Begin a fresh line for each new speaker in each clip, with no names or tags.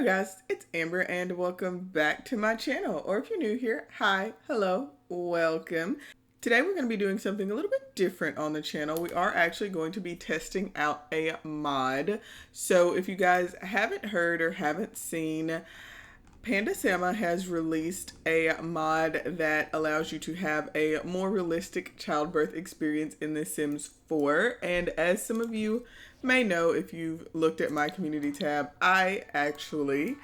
Hello guys, it's Amber and welcome back to my channel. Or if you're new here, hi, hello, welcome. Today we're going to be doing something a little bit different on the channel. We are actually going to be testing out a mod. So if you guys haven't heard or haven't seen, PandaSama has released a mod that allows you to have a more realistic childbirth experience in The Sims 4. And as some of you may know, if you've looked at my community tab, I actually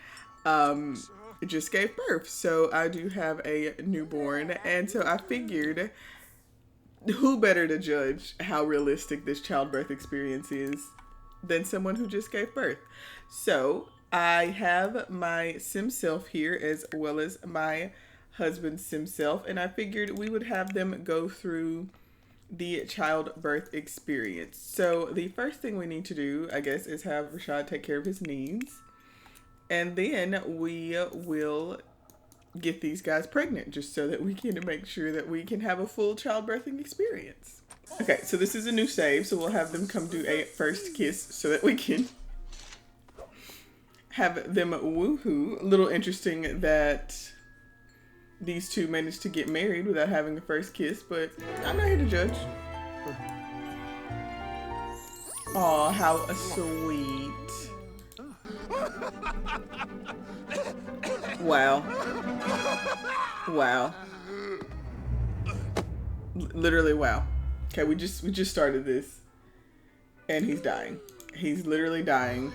just gave birth. So I do have a newborn, and so I figured who better to judge how realistic this childbirth experience is than someone who just gave birth. So I have my sim self here as well as my husband's sim self, and I figured we would have them go through the childbirth experience. So the first thing we need to do, I guess, is have Rashad take care of his needs, and then we will get these guys pregnant just so that we can make sure that we can have a full childbirthing experience. Okay, so this is a new save, so we'll have them come do a first kiss so that we can have them woohoo. A little interesting that these two managed to get married without having a first kiss, but I'm not here to judge. Aw, how sweet. Wow. Wow. Literally wow. Okay, we just started this and he's dying. He's literally dying.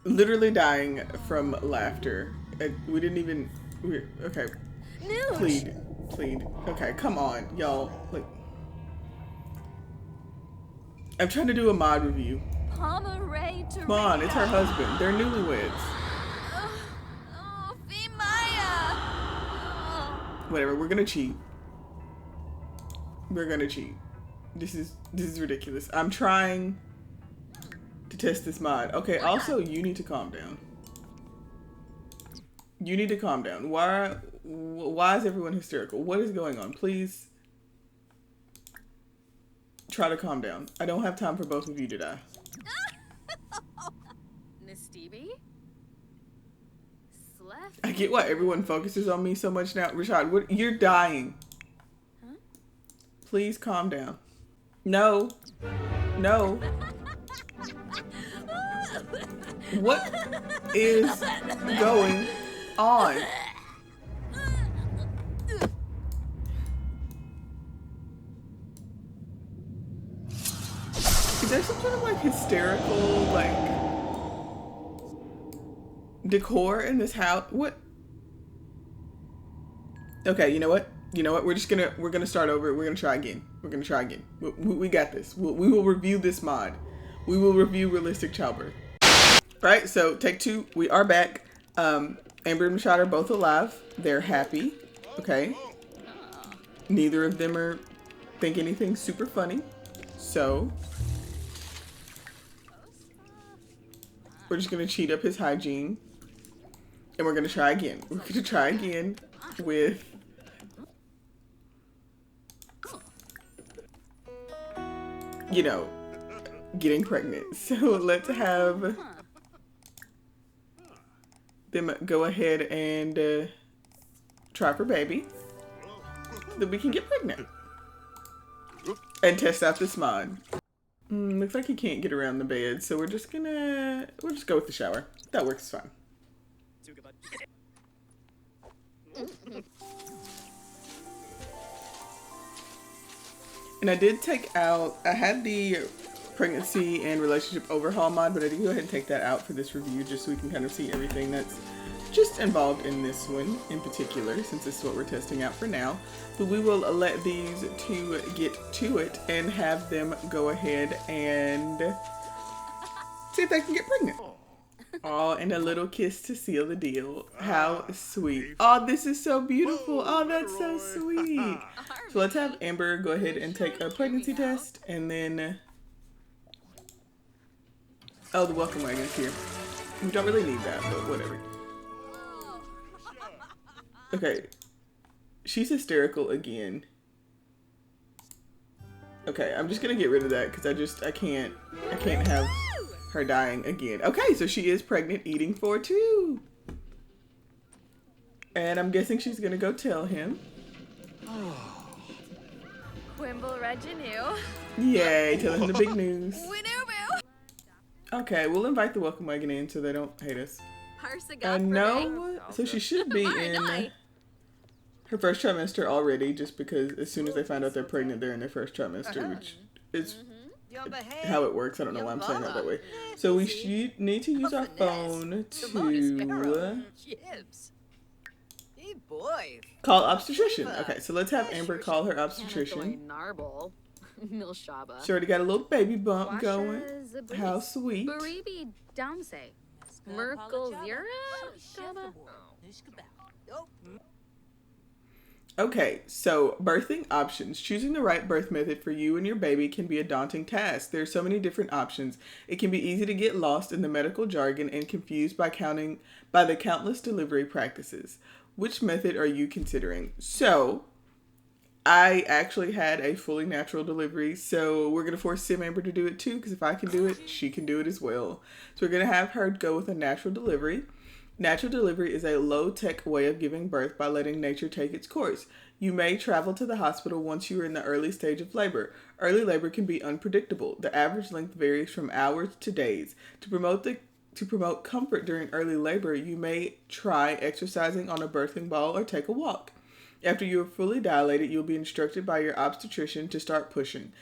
Literally dying from laughter. We didn't even. Okay. Plead. Okay, come on, y'all. Like, I'm trying to do a mod review. Come on, it's her husband. They're newlyweds. Whatever. We're gonna cheat. We're gonna cheat. This is ridiculous. I'm trying to test this mod. Okay, also you need to calm down. You need to calm down. Why is everyone hysterical? What is going on? Please try to calm down. I don't have time for both of you to die. I get why everyone focuses on me so much now. Rashad, you're dying. Please calm down. No. What is going on? Is there some sort of like hysterical like decor in this house? What? Okay, you know what? We're gonna start over. We're gonna try again. We got this. We will review this mod. We will review Realistic Childbirth. Right, so take two. We are back. Amber and Rashad are both alive. They're happy. Okay. Neither of them think anything super funny. So we're just gonna cheat up his hygiene. And we're gonna try again. We're gonna try again with getting pregnant. So let's have them go ahead and try for baby, then we can get pregnant and test out this mod. Looks like he can't get around the bed, so we'll just go with the shower. That works fine. And I did take out, I had the pregnancy and relationship overhaul mod, but I did go ahead and take that out for this review just so we can kind of see everything that's just involved in this one in particular, since this is what we're testing out for now. But we will let these two get to it and have them go ahead and see if they can get pregnant. Oh, and a little kiss to seal the deal. How sweet. Oh, this is so beautiful. Oh, that's so sweet. So let's have Amber go ahead and take a pregnancy test, and then the welcome wagon's here. We don't really need that, but whatever. Okay. She's hysterical again. Okay, I'm just gonna get rid of that because I can't have her dying again. Okay, so she is pregnant, eating for two. And I'm guessing she's gonna go tell him.
Quimble Reginu.
Yay, tell him the big news. Okay, we'll invite the welcome wagon in so they don't hate us. No, so she should be in her first trimester already, just because as soon as they find out they're pregnant, they're in their first trimester, which is how it works. I don't know why I'm saying that way. So we need to use our phone to call obstetrician. Okay, so let's have Amber call her obstetrician. She already got a little baby bump going. How sweet. Okay, so birthing options. Choosing the right birth method for you and your baby can be a daunting task. There are so many different options. It can be easy to get lost in the medical jargon and confused by the countless delivery practices. Which method are you considering? So, I actually had a fully natural delivery, so we're going to force Sim Amber to do it too, because if I can do it, she can do it as well. So we're going to have her go with a natural delivery. Natural delivery is a low-tech way of giving birth by letting nature take its course. You may travel to the hospital once you are in the early stage of labor. Early labor can be unpredictable. The average length varies from hours to days. To promote comfort during early labor, you may try exercising on a birthing ball or take a walk. After you are fully dilated, you'll be instructed by your obstetrician to start pushing.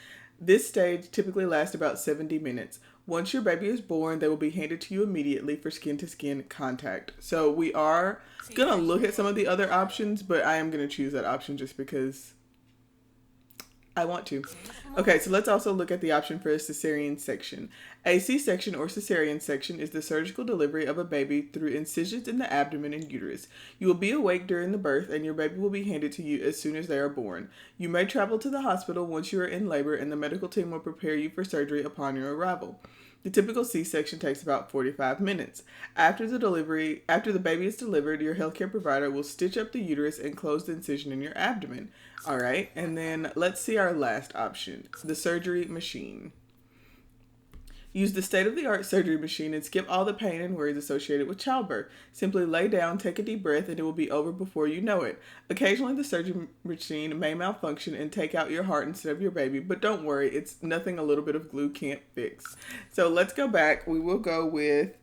This stage typically lasts about 70 minutes. Once your baby is born, they will be handed to you immediately for skin-to-skin contact. So we are going to look at some of the other options, but I am going to choose that option just because I want to. Okay, so let's also look at the option for a cesarean section. A C-section or cesarean section is the surgical delivery of a baby through incisions in the abdomen and uterus. You will be awake during the birth, and your baby will be handed to you as soon as they are born. You may travel to the hospital once you are in labor, and the medical team will prepare you for surgery upon your arrival. The typical C-section takes about 45 minutes. After the baby is delivered, your healthcare provider will stitch up the uterus and close the incision in your abdomen. All right, and then let's see our last option, the surgery machine. Use the state-of-the-art surgery machine and skip all the pain and worries associated with childbirth. Simply lay down, take a deep breath, and it will be over before you know it. Occasionally, the surgery machine may malfunction and take out your heart instead of your baby, but don't worry, it's nothing a little bit of glue can't fix. So let's go back. We will go with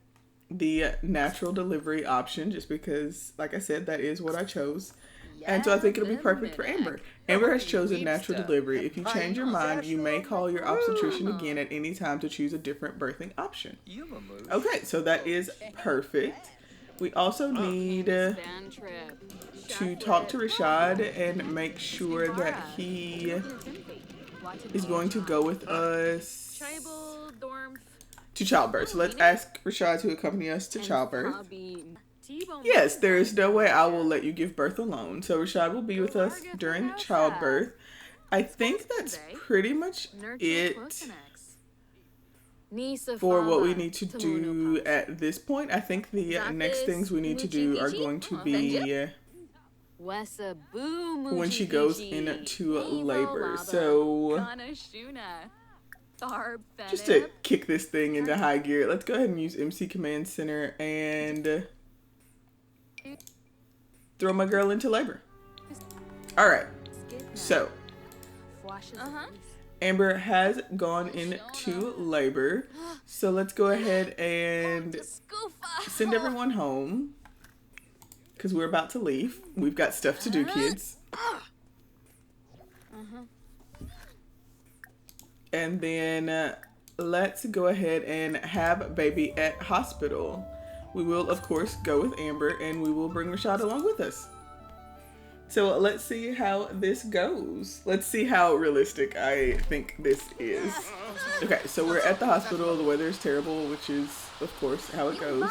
the natural delivery option just because, like I said, that is what I chose. And so I think it'll be perfect for Amber. Amber has chosen natural delivery. If you change your mind, you may call your obstetrician again at any time to choose a different birthing option. Okay, so that is perfect. We also need to talk to Rashad and make sure that he is going to go with us to childbirth. So let's ask Rashad to accompany us to childbirth. Yes, there is no way I will let you give birth alone. So Rashad will be with us during childbirth. I think that's pretty much it for what we need to do at this point. I think the next things we need to do are going to be when she goes into labor. So just to kick this thing into high gear, let's go ahead and use MC Command Center and throw my girl into labor. Alright, so Amber has gone into labor, so let's go ahead and send everyone home because we're about to leave. We've got stuff to do, kids. And then let's go ahead and have baby at hospital. We will, of course, go with Amber, and we will bring Rashad along with us. So let's see how this goes. Let's see how realistic I think this is. Okay, so we're at the hospital. The weather is terrible, which is, of course, how it goes.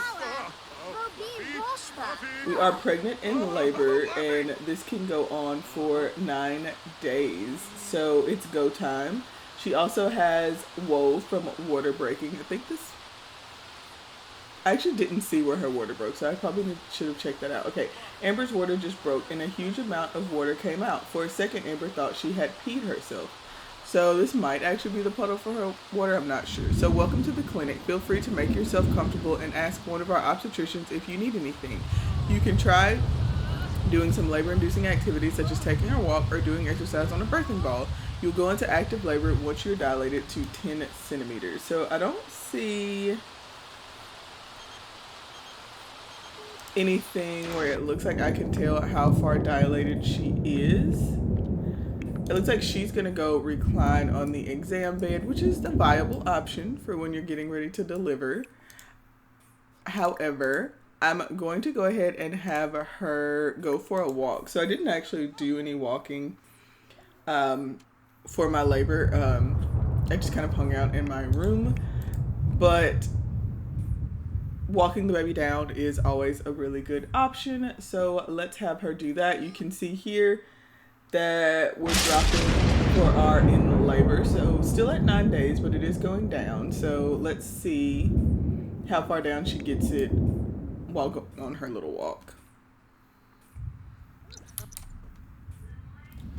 We are pregnant in labor, and this can go on for 9 days. So it's go time. She also has woe from water breaking. I actually didn't see where her water broke, so I probably should have checked that out. Okay, Amber's water just broke and a huge amount of water came out. For a second, Amber thought she had peed herself. So this might actually be the puddle for her water, I'm not sure. So welcome to the clinic. Feel free to make yourself comfortable and ask one of our obstetricians if you need anything. You can try doing some labor-inducing activities such as taking a walk or doing exercise on a birthing ball. You'll go into active labor once you're dilated to 10 centimeters. So I don't see anything where it looks like I can tell how far dilated she is. It looks like she's gonna go recline on the exam bed, which is the viable option for when you're getting ready to deliver. However, I'm going to go ahead and have her go for a walk. So I didn't actually do any walking for my labor. I just kind of hung out in my room, but walking the baby down is always a really good option. So let's have her do that. You can see here that we're dropping for our in labor. So still at 9 days, but it is going down. So let's see how far down she gets it while going on her little walk.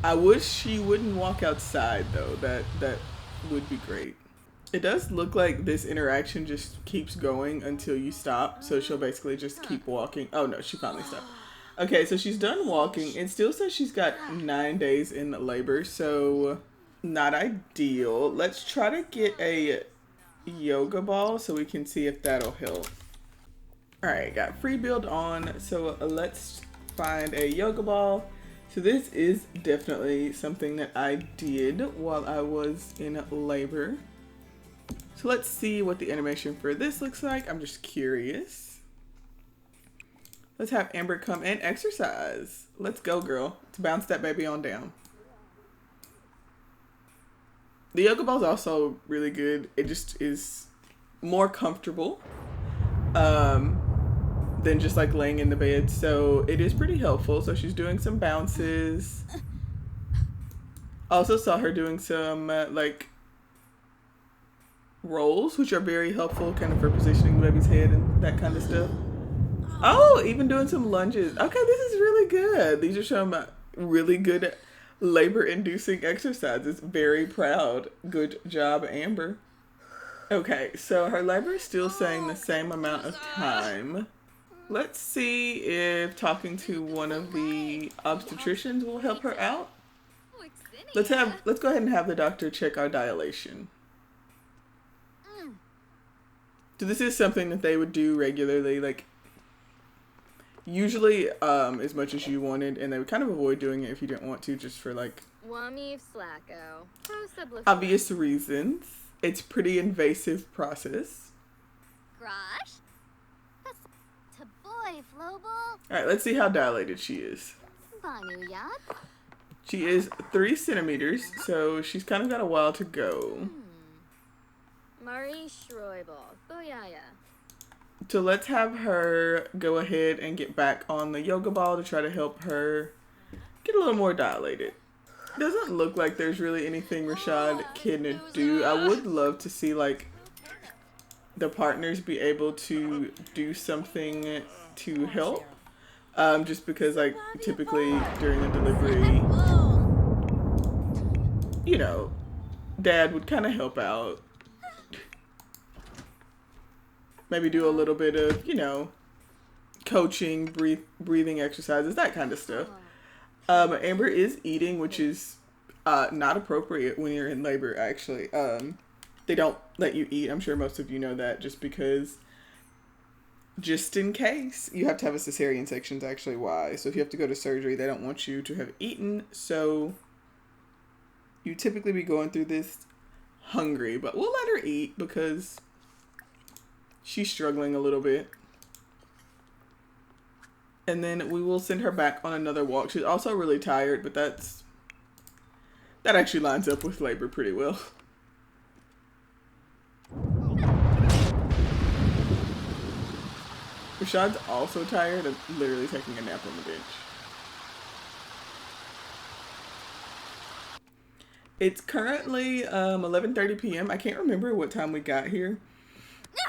I wish she wouldn't walk outside though. That would be great. It does look like this interaction just keeps going until you stop. So she'll basically just keep walking. Oh no, she finally stopped. Okay, so she's done walking. It still says she's got 9 days in labor, so not ideal. Let's try to get a yoga ball so we can see if that'll help. All right, got free build on, so let's find a yoga ball. So this is definitely something that I did while I was in labor. So let's see what the animation for this looks like. I'm just curious. Let's have Amber come and exercise. Let's go, girl. Let's bounce that baby on down. The yoga ball is also really good. It just is more comfortable than just like laying in the bed. So it is pretty helpful. So she's doing some bounces. Also saw her doing some like rolls, which are very helpful kind of for positioning the baby's head and that kind of stuff. Oh, even doing some lunges. Okay, this is really good. These are some really good labor-inducing exercises. Very proud. Good job, Amber. Okay, so her labor is still saying the same amount of time. Let's see if talking to one of the obstetricians will help her out. Let's go ahead and have the doctor check our dilation. So this is something that they would do regularly, like usually as much as you wanted, and they would kind of avoid doing it if you didn't want to, just for like obvious reasons. It's pretty invasive process. Alright, let's see how dilated she is. She is 3 centimeters, so she's kind of got a while to go. So let's have her go ahead and get back on the yoga ball to try to help her get a little more dilated. Doesn't look like there's really anything Rashad can do. I would love to see like the partners be able to do something to help. Just because like typically during the delivery, you know, dad would kind of help out. Maybe do a little bit of, you know, coaching, breathing exercises, that kind of stuff. Amber is eating, which is not appropriate when you're in labor, actually. They don't let you eat. I'm sure most of you know that, just because, just in case. You have to have a cesarean section is actually why. So if you have to go to surgery, they don't want you to have eaten. So you typically be going through this hungry. But we'll let her eat because she's struggling a little bit. And then we will send her back on another walk. She's also really tired, but that actually lines up with labor pretty well. Rashad's also tired of literally taking a nap on the bench. It's currently 11:30 p.m. I can't remember what time we got here,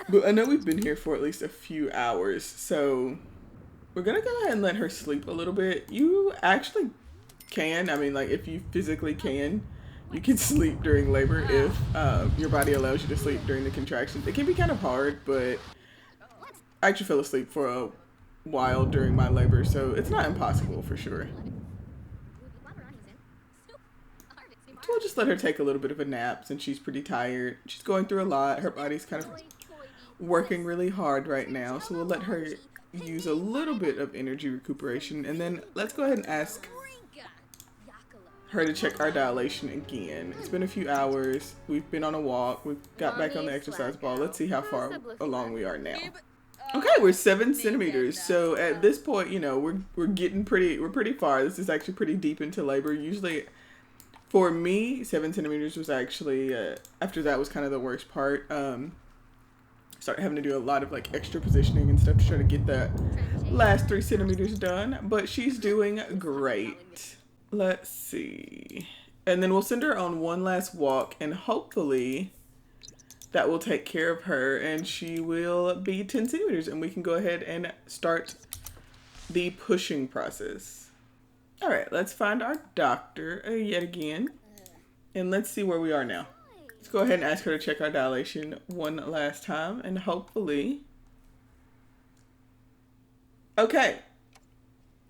but I know we've been here for at least a few hours, so we're gonna go ahead and let her sleep a little bit. You actually can, I mean, like, if you physically can, You can sleep during labor if your body allows you to sleep during the contractions. It can be kind of hard, but I actually fell asleep for a while during my labor, so it's not impossible for sure. So we'll just let her take a little bit of a nap since she's pretty tired. She's going through a lot. Her body's kind of working really hard right now, so we'll let her use a little bit of energy recuperation, and then let's go ahead and ask her to check our dilation again. It's been a few hours. We've been on a walk. We've got back on the exercise ball. Let's see how far along we are now. Okay, we're 7 centimeters. So at this point, you know, we're pretty far. This is actually pretty deep into labor. Usually, for me, 7 centimeters was actually after that was kind of the worst part. Started having to do a lot of like extra positioning and stuff to try to get that last 3 centimeters done. But she's doing great. Let's see. And then we'll send her on one last walk, and hopefully that will take care of her and she will be 10 centimeters and we can go ahead and start the pushing process. All right, let's find our doctor yet again, and let's see where we are now. Let's go ahead and ask her to check our dilation one last time, and hopefully, okay.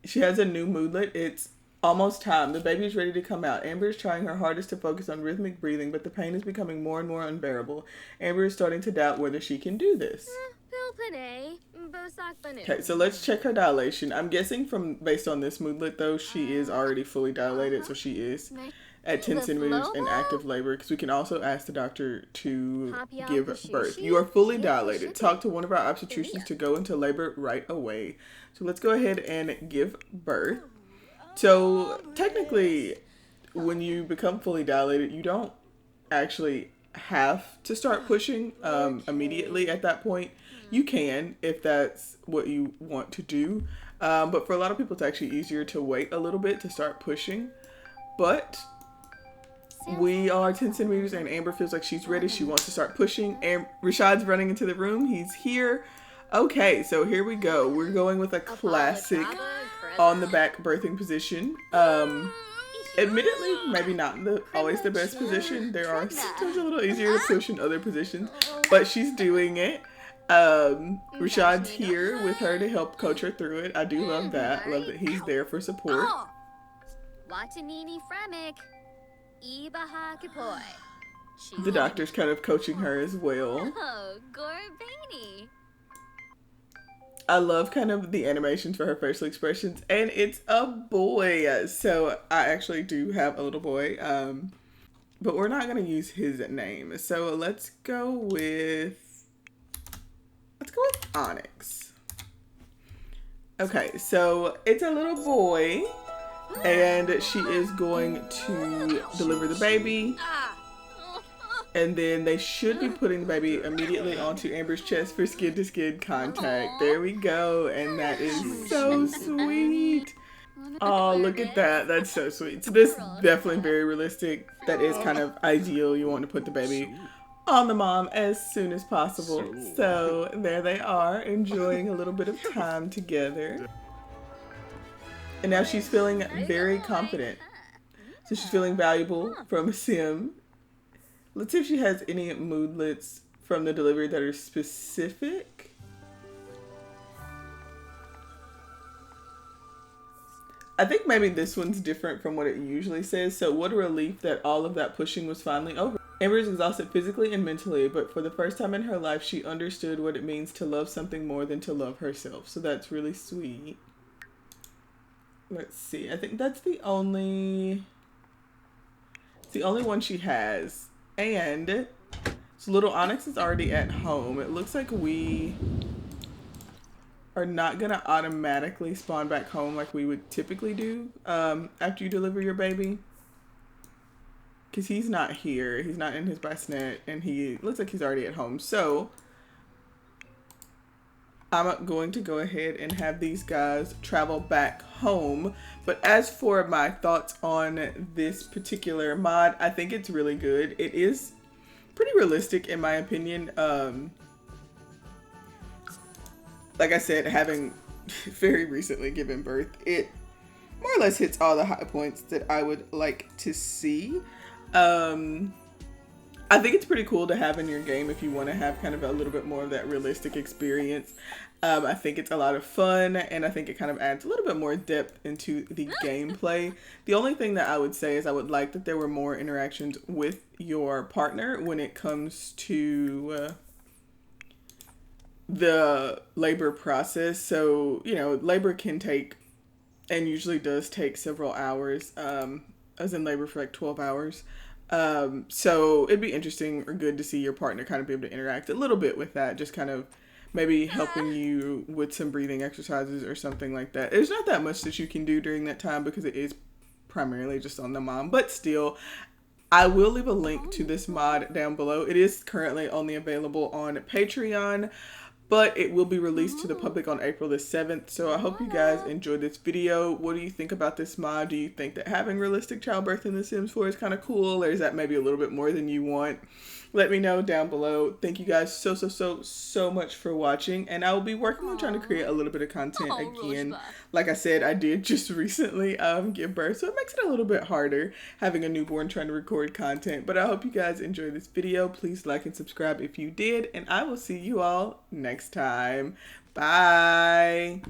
She has a new moodlet. It's almost time. The baby is ready to come out. Amber is trying her hardest to focus on rhythmic breathing, but the pain is becoming more and more unbearable. Amber is starting to doubt whether she can do this. Okay, so let's check her dilation. I'm guessing based on this moodlet though, she is already fully dilated, so she is at 10 centimeters in active labor, because we can also ask the doctor to give birth. You are fully dilated. Talk to one of our obstetricians to go into labor right away. So let's go ahead and give birth. So technically, when you become fully dilated, you don't actually have to start pushing immediately at that point. You can, if that's what you want to do. But for a lot of people, it's actually easier to wait a little bit to start pushing. But we are 10 centimeters and Amber feels like she's ready. She wants to start pushing. And Rashad's running into the room. He's here. Okay, so here we go. We're going with a classic on the back birthing position. Admittedly, maybe not always the best position. There are sometimes a little easier to push in other positions, but she's doing it. Rashad's here with her to help coach her through it. I do love that. Love that he's there for support. The doctor's kind of coaching her as well. I love kind of the animations for her facial expressions, and it's a boy. So I actually do have a little boy, but we're not going to use his name. So let's go with Onyx. Okay, so it's a little boy, and she is going to deliver the baby. And then they should be putting the baby immediately onto Amber's chest for skin-to-skin contact. There we go. And that is so sweet. Oh, look at that. That's so sweet. So this is definitely very realistic. That is kind of ideal. You want to put the baby on the mom as soon as possible. So there they are, enjoying a little bit of time together. And now she's feeling very confident. So she's feeling valuable from Sim. Let's see if she has any moodlets from the delivery that are specific. I think maybe this one's different from what it usually says. So what a relief that all of that pushing was finally over. Amber is exhausted physically and mentally, but for the first time in her life, she understood what it means to love something more than to love herself. So that's really sweet. Let's see. I think that's the only one she has. And so little Onyx is already at home. It looks like we are not going to automatically spawn back home like we would typically do after you deliver your baby. Because he's not here. He's not in his bassinet, and he looks like he's already at home. So I'm going to go ahead and have these guys travel back home. But as for my thoughts on this particular mod, I think it's really good. It is pretty realistic in my opinion. Like I said, having very recently given birth, it more or less hits all the high points that I would like to see. I think it's pretty cool to have in your game if you want to have kind of a little bit more of that realistic experience. I think it's a lot of fun, and I think it kind of adds a little bit more depth into the gameplay. The only thing that I would say is I would like that there were more interactions with your partner when it comes to the labor process. So, you know, labor can take, and usually does take, several hours. I was in labor for like 12 hours. So it'd be interesting or good to see your partner kind of be able to interact a little bit with that, just kind of maybe helping you with some breathing exercises or something like that. There's not that much that you can do during that time because it is primarily just on the mom, but still, I will leave a link to this mod down below. It is currently only available on Patreon, but it will be released to the public on April the 7th. So I hope you guys enjoyed this video. What do you think about this mod? Do you think that having realistic childbirth in The Sims 4 is kind of cool, or is that maybe a little bit more than you want? Let me know down below. Thank you guys so much for watching, and I will be working on trying to create a little bit of content again. Like I said, I did just recently give birth, so it makes it a little bit harder having a newborn trying to record content. But I hope you guys enjoyed this video. Please like and subscribe if you did, and I will see you all next time. Bye.